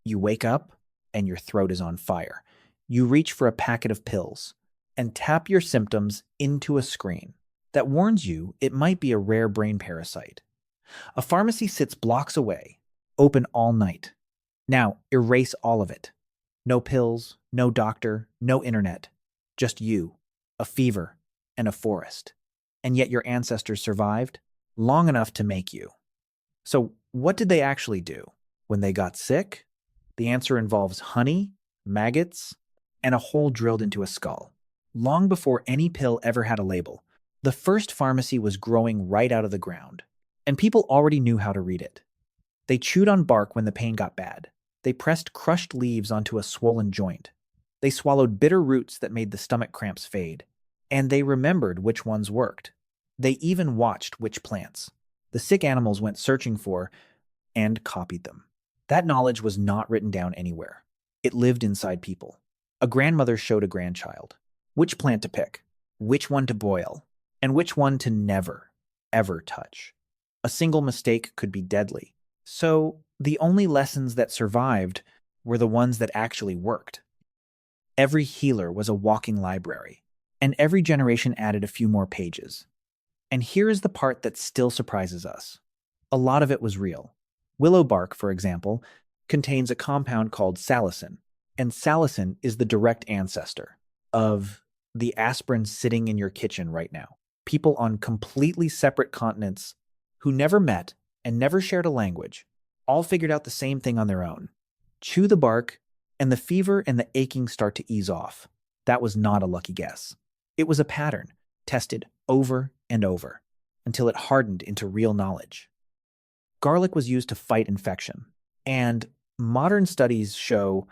You wake up and your throat is on fire. You reach for a packet of pills and tap your symptoms into a screen that warns you it might be a rare brain parasite. A pharmacy sits blocks away, open all night. Now, erase all of it. No pills, no doctor, no internet. Just you, a fever, and a forest. And yet your ancestors survived long enough to make you. So, what did they actually do? When they got sick? The answer involves honey, maggots, and a hole drilled into a skull. Long before any pill ever had a label, the first pharmacy was growing right out of the ground, and people already knew how to read it. They chewed on bark when the pain got bad. They pressed crushed leaves onto a swollen joint. They swallowed bitter roots that made the stomach cramps fade. And they remembered which ones worked. They even watched which plants the sick animals went searching for and copied them. That knowledge was not written down anywhere. It lived inside people. A grandmother showed a grandchild which plant to pick, which one to boil, and which one to never, ever touch. A single mistake could be deadly. So the only lessons that survived were the ones that actually worked. Every healer was a walking library, and every generation added a few more pages. And here is the part that still surprises us. A lot of it was real. Willow bark, for example, contains a compound called salicin, and salicin is the direct ancestor of the aspirin sitting in your kitchen right now. People on completely separate continents who never met and never shared a language all figured out the same thing on their own. Chew the bark, and the fever and the aching start to ease off. That was not a lucky guess. It was a pattern, tested over and over, until it hardened into real knowledge. Garlic was used to fight infection, and modern studies show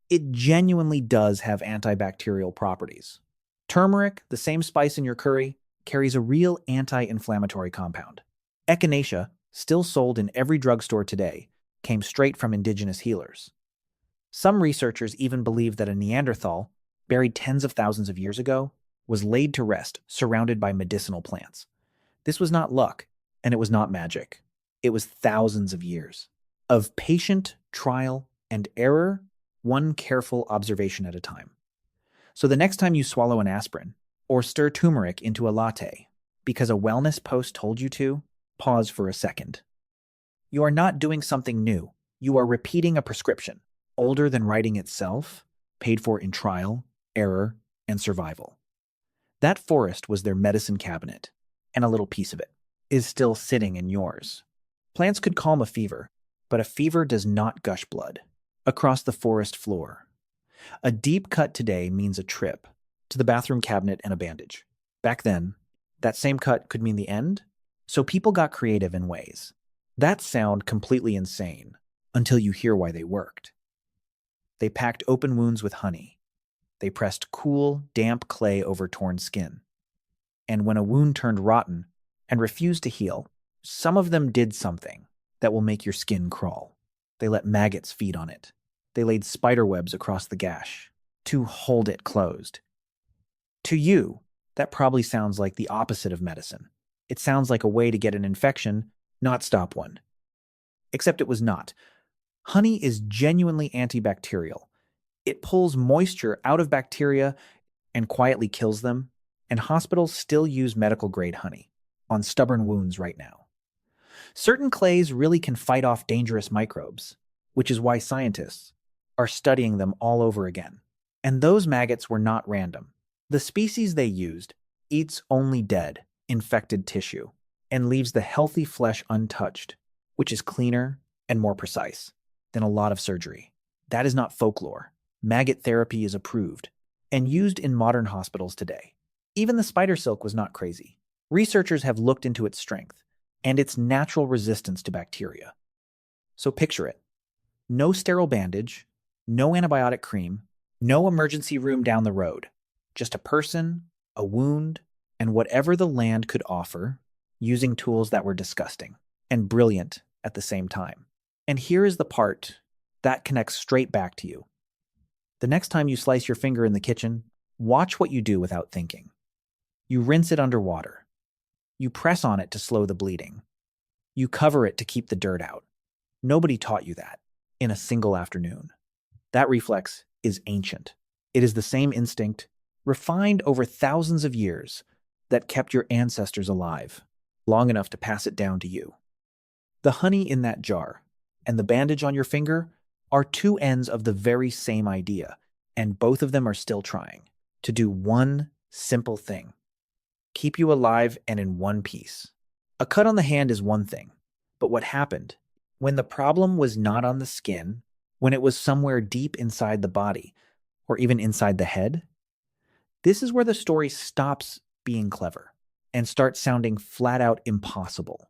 it genuinely does have antibacterial properties. Turmeric, the same spice in your curry, carries a real anti-inflammatory compound. Echinacea, still sold in every drugstore today, came straight from indigenous healers. Some researchers even believe that a Neanderthal, buried tens of thousands of years ago, was laid to rest surrounded by medicinal plants. This was not luck, and it was not magic. It was thousands of years of patient trial and error, one careful observation at a time. So the next time you swallow an aspirin or stir turmeric into a latte because a wellness post told you to, pause for a second. You are not doing something new. You are repeating a prescription, older than writing itself, paid for in trial, error, and survival. That forest was their medicine cabinet, and a little piece of it is still sitting in yours. Plants could calm a fever, but a fever does not gush blood across the forest floor. A deep cut today means a trip to the bathroom cabinet and a bandage. Back then, that same cut could mean the end, so people got creative in ways that sound completely insane until you hear why they worked. They packed open wounds with honey. They pressed cool, damp clay over torn skin. And when a wound turned rotten and refused to heal, some of them did something that will make your skin crawl. They let maggots feed on it. They laid spider webs across the gash to hold it closed. To you, that probably sounds like the opposite of medicine. It sounds like a way to get an infection, not stop one. Except it was not. Honey is genuinely antibacterial. It pulls moisture out of bacteria and quietly kills them, and hospitals still use medical-grade honey on stubborn wounds right now. Certain clays really can fight off dangerous microbes, which is why scientists are studying them all over again. And those maggots were not random. The species they used eats only dead, infected tissue and leaves the healthy flesh untouched, which is cleaner and more precise than a lot of surgery. That is not folklore. Maggot therapy is approved and used in modern hospitals today. Even the spider silk was not crazy. Researchers have looked into its strength and its natural resistance to bacteria. So picture it. No sterile bandage, no antibiotic cream, no emergency room down the road. Just a person, a wound, and whatever the land could offer, using tools that were disgusting and brilliant at the same time. And here is the part that connects straight back to you. The next time you slice your finger in the kitchen, watch what you do without thinking. You rinse it under water. You press on it to slow the bleeding. You cover it to keep the dirt out. Nobody taught you that. in a single afternoon. That reflex is ancient. It is the same instinct, refined over thousands of years, that kept your ancestors alive, long enough to pass it down to you. The honey in that jar and the bandage on your finger are two ends of the very same idea, and both of them are still trying to do one simple thing: keep you alive and in one piece. A cut on the hand is one thing, but what happened when the problem was not on the skin, when it was somewhere deep inside the body, or even inside the head? This is where the story stops being clever and starts sounding flat out impossible.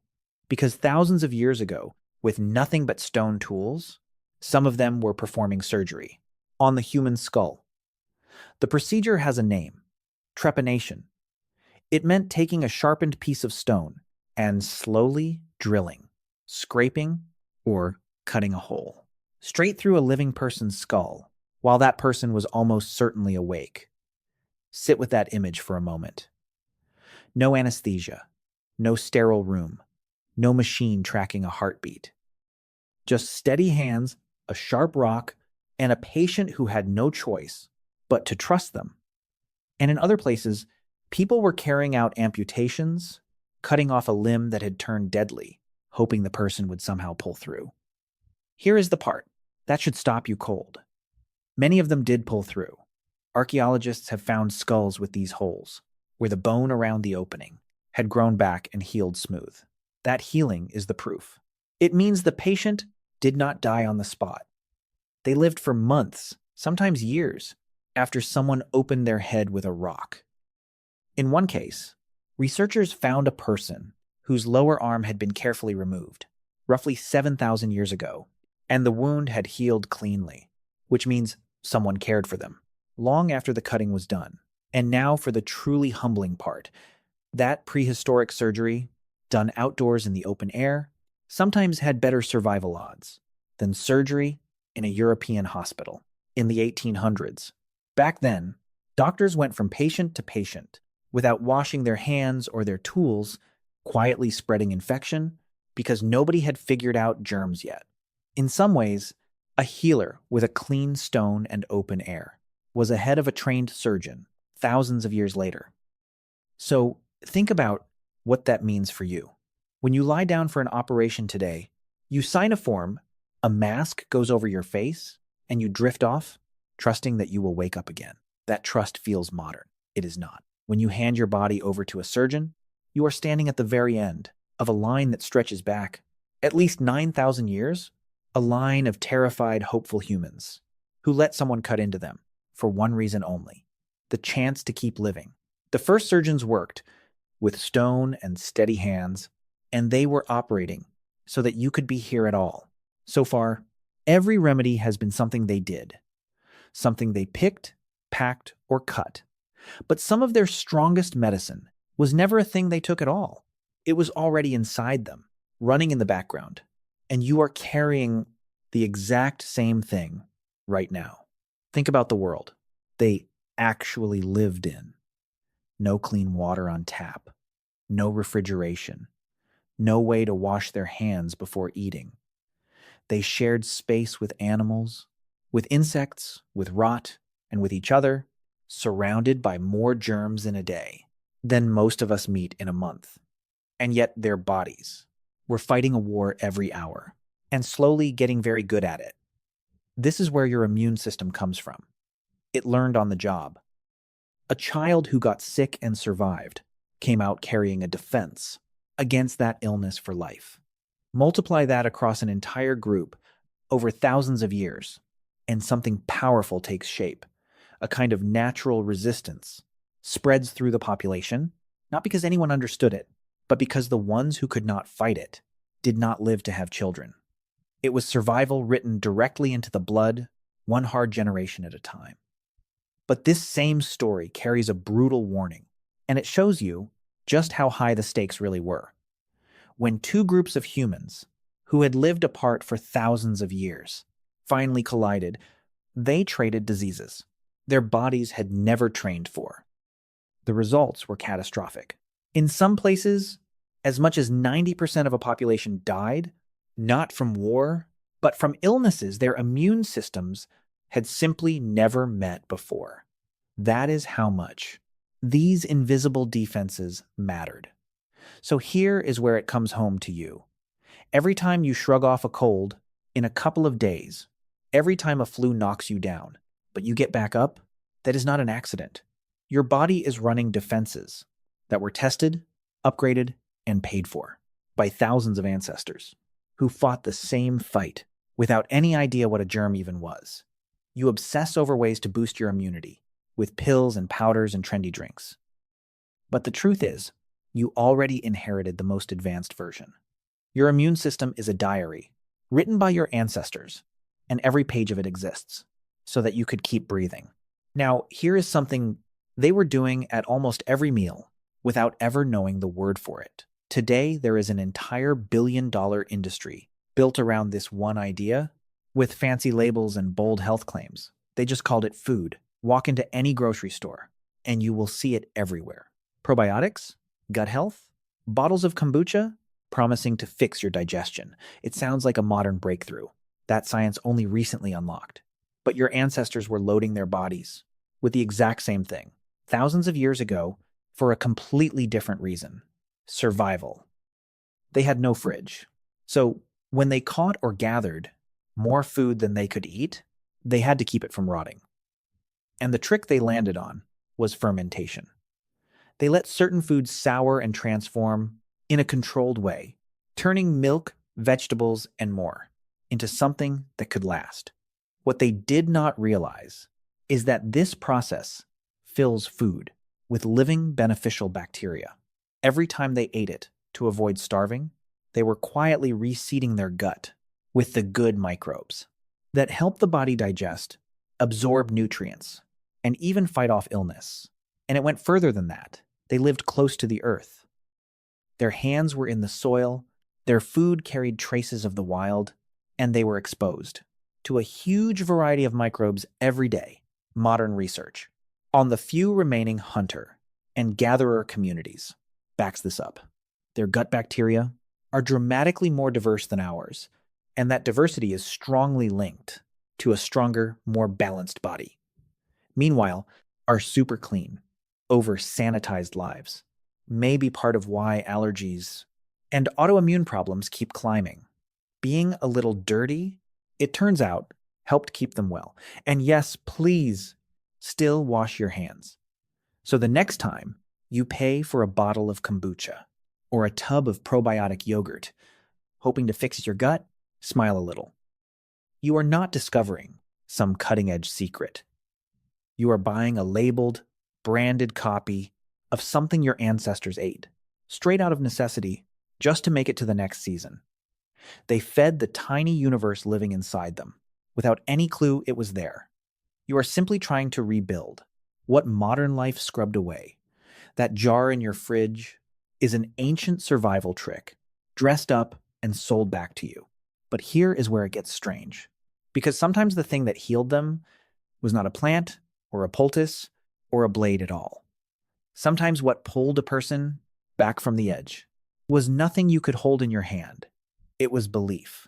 Because thousands of years ago, with nothing but stone tools, some of them were performing surgery on the human skull. The procedure has a name: trepanation. It meant taking a sharpened piece of stone and slowly drilling, scraping, or cutting a hole straight through a living person's skull while that person was almost certainly awake. Sit with that image for a moment. No anesthesia, no sterile room, no machine tracking a heartbeat. Just steady hands, a sharp rock, and a patient who had no choice but to trust them. And in other places, people were carrying out amputations, cutting off a limb that had turned deadly, hoping the person would somehow pull through. Here is the part that should stop you cold. Many of them did pull through. Archaeologists have found skulls with these holes, where the bone around the opening had grown back and healed smooth. That healing is the proof. It means the patient did not die on the spot. They lived for months, sometimes years, after someone opened their head with a rock. In one case, researchers found a person whose lower arm had been carefully removed, roughly 7,000 years ago, and the wound had healed cleanly, which means someone cared for them long after the cutting was done. And now for the truly humbling part. That prehistoric surgery, done outdoors in the open air, sometimes had better survival odds than surgery in a European hospital in the 1800s. Back then, doctors went from patient to patient without washing their hands or their tools, quietly spreading infection because nobody had figured out germs yet. In some ways, a healer with a clean stone and open air was ahead of a trained surgeon thousands of years later. So think about what that means for you. When you lie down for an operation today, you sign a form, a mask goes over your face, and you drift off, trusting that you will wake up again. That trust feels modern. It is not. When you hand your body over to a surgeon, you are standing at the very end of a line that stretches back at least 9,000 years, a line of terrified, hopeful humans who let someone cut into them for one reason only: the chance to keep living. The first surgeons worked with stone and steady hands, and they were operating so that you could be here at all. So far, every remedy has been something they did, something they picked, packed, or cut. But some of their strongest medicine was never a thing they took at all. It was already inside them, running in the background, and you are carrying the exact same thing right now. Think about the world they actually lived in. No clean water on tap, no refrigeration, no way to wash their hands before eating. They shared space with animals, with insects, with rot, and with each other, surrounded by more germs in a day than most of us meet in a month. And yet their bodies were fighting a war every hour and slowly getting very good at it. This is where your immune system comes from. It learned on the job. A child who got sick and survived came out carrying a defense against that illness for life. Multiply that across an entire group over thousands of years, and something powerful takes shape. A kind of natural resistance spreads through the population, not because anyone understood it, but because the ones who could not fight it did not live to have children. It was survival written directly into the blood, one hard generation at a time. But this same story carries a brutal warning, and it shows you just how high the stakes really were. When two groups of humans, who had lived apart for thousands of years, finally collided, they traded diseases their bodies had never trained for. The results were catastrophic. In some places, as much as 90% of a population died, not from war, but from illnesses their immune systems had simply never met before. That is how much these invisible defenses mattered. So here is where it comes home to you. Every time you shrug off a cold in a couple of days, every time a flu knocks you down, but you get back up, that is not an accident. Your body is running defenses that were tested, upgraded, and paid for by thousands of ancestors who fought the same fight without any idea what a germ even was. You obsess over ways to boost your immunity with pills and powders and trendy drinks. But the truth is, you already inherited the most advanced version. Your immune system is a diary written by your ancestors, and every page of it exists so that you could keep breathing. Now, here is something they were doing at almost every meal without ever knowing the word for it. Today, there is an entire billion-dollar industry built around this one idea with fancy labels and bold health claims. They just called it food. Walk into any grocery store, and you will see it everywhere. Probiotics, gut health, bottles of kombucha, promising to fix your digestion. It sounds like a modern breakthrough that science only recently unlocked. But your ancestors were loading their bodies with the exact same thing, thousands of years ago, for a completely different reason: survival. They had no fridge. So when they caught or gathered more food than they could eat, they had to keep it from rotting. And the trick they landed on was fermentation. They let certain foods sour and transform in a controlled way, turning milk, vegetables, and more into something that could last. What they did not realize is that this process fills food with living beneficial bacteria. Every time they ate it to avoid starving, they were quietly reseeding their gut with the good microbes that help the body digest, absorb nutrients, and even fight off illness. And it went further than that. They lived close to the earth. Their hands were in the soil, their food carried traces of the wild, and they were exposed to a huge variety of microbes every day. Modern research on the few remaining hunter and gatherer communities backs this up. Their gut bacteria are dramatically more diverse than ours, and that diversity is strongly linked to a stronger, more balanced body. Meanwhile, our super clean, over-sanitized lives may be part of why allergies and autoimmune problems keep climbing. Being a little dirty, it turns out, helped keep them well. And yes, please still wash your hands. So the next time you pay for a bottle of kombucha or a tub of probiotic yogurt, hoping to fix your gut, smile a little. You are not discovering some cutting-edge secret. You are buying a labeled, branded copy of something your ancestors ate, straight out of necessity, just to make it to the next season. They fed the tiny universe living inside them, without any clue it was there. You are simply trying to rebuild what modern life scrubbed away. That jar in your fridge is an ancient survival trick, dressed up and sold back to you. But here is where it gets strange, because sometimes the thing that healed them was not a plant or a poultice or a blade at all. Sometimes what pulled a person back from the edge was nothing you could hold in your hand. It was belief.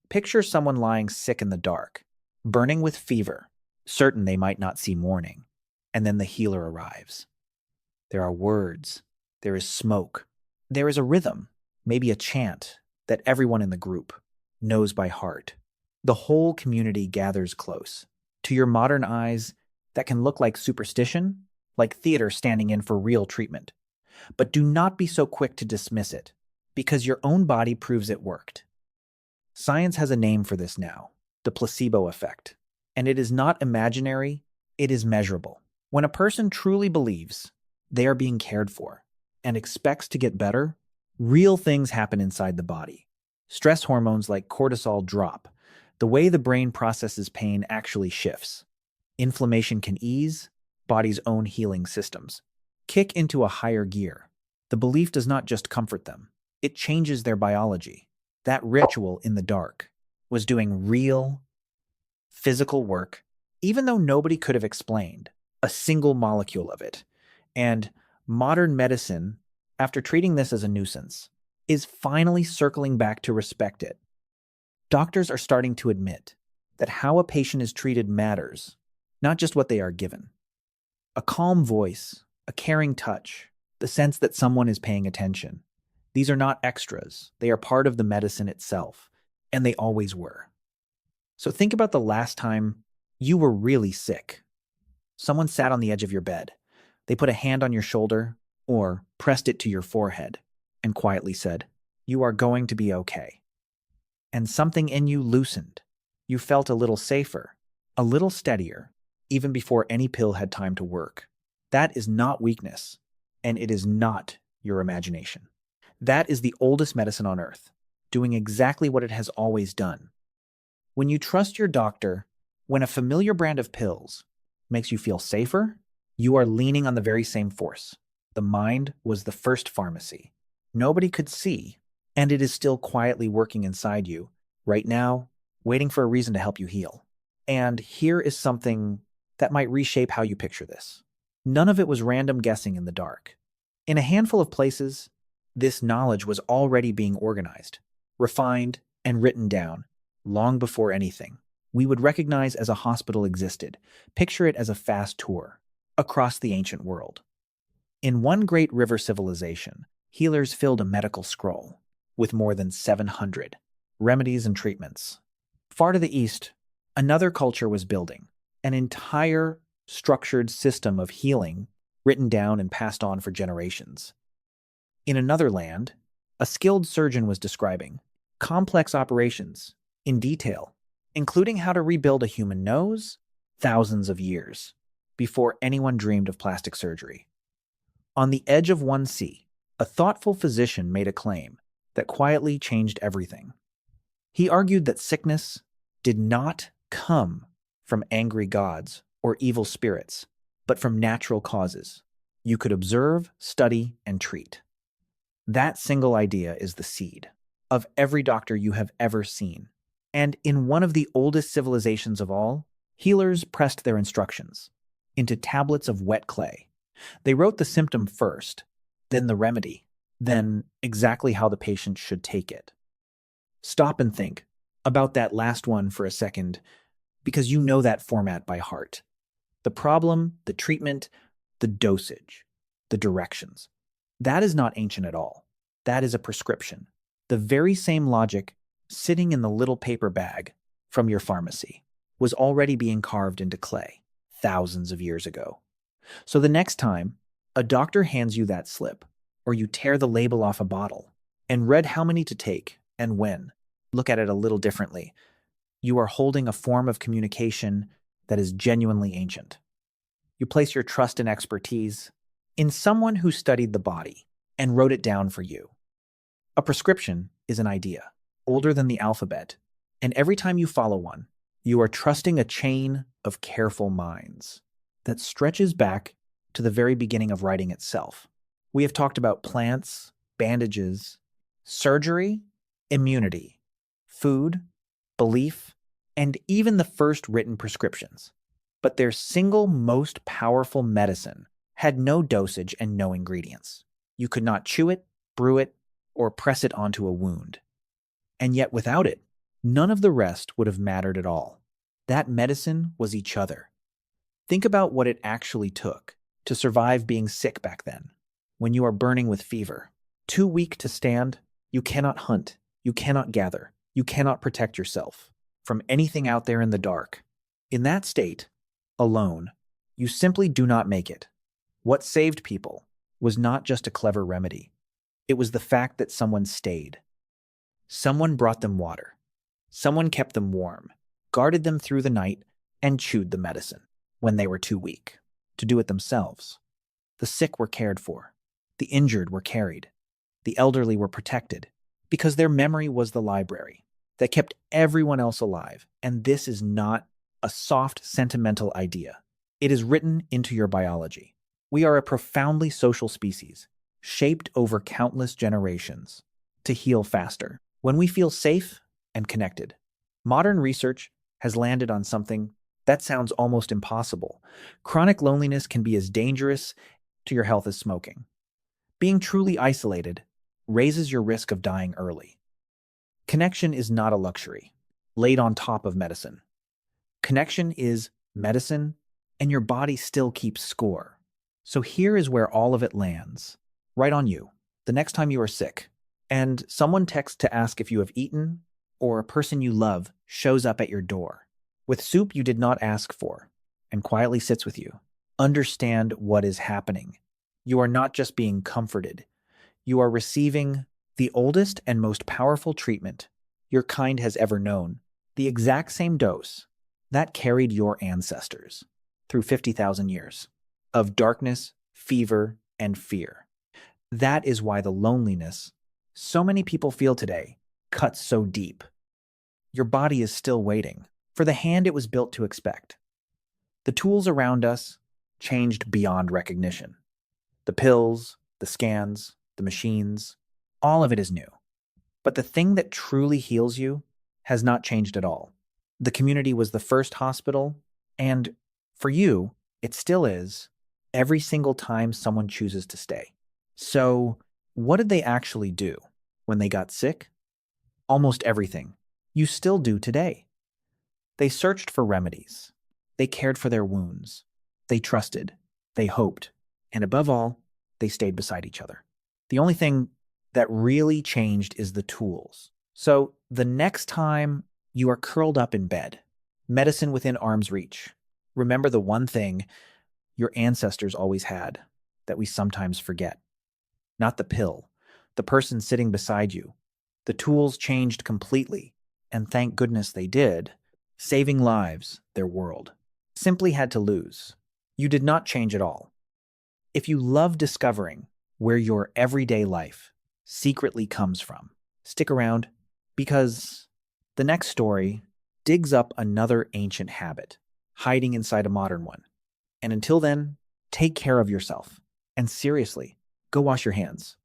Picture someone lying sick in the dark, burning with fever, certain they might not see morning, and then the healer arrives. There are words, there is smoke, there is a rhythm, maybe a chant that everyone in the group knows by heart. The whole community gathers close. To your modern eyes, that can look like superstition, like theater standing in for real treatment. But do not be so quick to dismiss it, because your own body proves it worked. Science has a name for this now, the placebo effect. And it is not imaginary, it is measurable. When a person truly believes they are being cared for and expects to get better, real things happen inside the body. Stress hormones like cortisol drop. The way the brain processes pain actually shifts. Inflammation can ease, body's own healing systems kick into a higher gear. The belief does not just comfort them, it changes their biology. That ritual in the dark was doing real, physical work, even though nobody could have explained a single molecule of it. And modern medicine, after treating this as a nuisance, is finally circling back to respect it. Doctors are starting to admit that how a patient is treated matters, not just what they are given. A calm voice, a caring touch, the sense that someone is paying attention. These are not extras. They are part of the medicine itself, and they always were. So think about the last time you were really sick. Someone sat on the edge of your bed. They put a hand on your shoulder or pressed it to your forehead and quietly said, "You are going to be okay." And something in you loosened. You felt a little safer, a little steadier, even before any pill had time to work. That is not weakness, and it is not your imagination. That is the oldest medicine on earth, doing exactly what it has always done. When you trust your doctor, when a familiar brand of pills makes you feel safer, you are leaning on the very same force. The mind was the first pharmacy. Nobody could see, and it is still quietly working inside you, right now, waiting for a reason to help you heal. And here is something that might reshape how you picture this. None of it was random guessing in the dark. In a handful of places, this knowledge was already being organized, refined, and written down, long before anything we would recognize as a hospital existed. Picture it as a fast tour across the ancient world. In one great river civilization, healers filled a medical scroll with more than 700 remedies and treatments. Far to the east, another culture was building an entire structured system of healing written down and passed on for generations. In another land, a skilled surgeon was describing complex operations in detail, including how to rebuild a human nose thousands of years before anyone dreamed of plastic surgery. On the edge of one sea, a thoughtful physician made a claim that quietly changed everything. He argued that sickness did not come from angry gods or evil spirits, but from natural causes you could observe, study, and treat. That single idea is the seed of every doctor you have ever seen. And in one of the oldest civilizations of all, healers pressed their instructions into tablets of wet clay. They wrote the symptom first, then the remedy, then exactly how the patient should take it. Stop and think about that last one for a second, because you know that format by heart. The problem, the treatment, the dosage, the directions. That is not ancient at all. That is a prescription. The very same logic sitting in the little paper bag from your pharmacy was already being carved into clay thousands of years ago. So the next time a doctor hands you that slip, or you tear the label off a bottle and read how many to take and when, look at it a little differently. You are holding a form of communication that is genuinely ancient. You place your trust and expertise in someone who studied the body and wrote it down for you. A prescription is an idea, older than the alphabet, and every time you follow one, you are trusting a chain of careful minds that stretches back to the very beginning of writing itself. We have talked about plants, bandages, surgery, immunity, food, belief, and even the first written prescriptions. But their single most powerful medicine had no dosage and no ingredients. You could not chew it, brew it, or press it onto a wound. And yet without it, none of the rest would have mattered at all. That medicine was each other. Think about what it actually took to survive being sick back then. When you are burning with fever, too weak to stand, you cannot hunt, you cannot gather, you cannot protect yourself from anything out there in the dark. In that state, alone, you simply do not make it. What saved people was not just a clever remedy. It was the fact that someone stayed. Someone brought them water. Someone kept them warm, guarded them through the night, and chewed the medicine when they were too weak to do it themselves. The sick were cared for. The injured were carried. The elderly were protected because their memory was the library that kept everyone else alive. And this is not a soft, sentimental idea. It is written into your biology. We are a profoundly social species, shaped over countless generations to heal faster when we feel safe and connected. Modern research has landed on something that sounds almost impossible. Chronic loneliness can be as dangerous to your health as smoking. Being truly isolated raises your risk of dying early. Connection is not a luxury. laid on top of medicine. Connection is medicine, and your body still keeps score. So here is where all of it lands, right on you, the next time you are sick, and someone texts to ask if you have eaten, or a person you love shows up at your door with soup you did not ask for and quietly sits with you. Understand what is happening. You are not just being comforted, you are receiving the oldest and most powerful treatment your kind has ever known, the exact same dose that carried your ancestors through 50,000 years of darkness, fever, and fear. That is why the loneliness so many people feel today cuts so deep. Your body is still waiting for the hand it was built to expect. The tools around us changed beyond recognition. The pills, the scans, the machines, all of it is new. But the thing that truly heals you has not changed at all. The community was the first hospital, and for you, it still is every single time someone chooses to stay. So, what did they actually do when they got sick? Almost everything you still do today. They searched for remedies. They cared for their wounds. They trusted. They hoped. And above all, they stayed beside each other. The only thing that really changed is the tools. So the next time you are curled up in bed, medicine within arm's reach, remember the one thing your ancestors always had that we sometimes forget. Not the pill, the person sitting beside you. The tools changed completely, and thank goodness they did, saving lives, their world. Simply had to lose. You did not change at all. If you love discovering where your everyday life secretly comes from, stick around, because the next story digs up another ancient habit hiding inside a modern one. And until then, take care of yourself. And seriously, go wash your hands.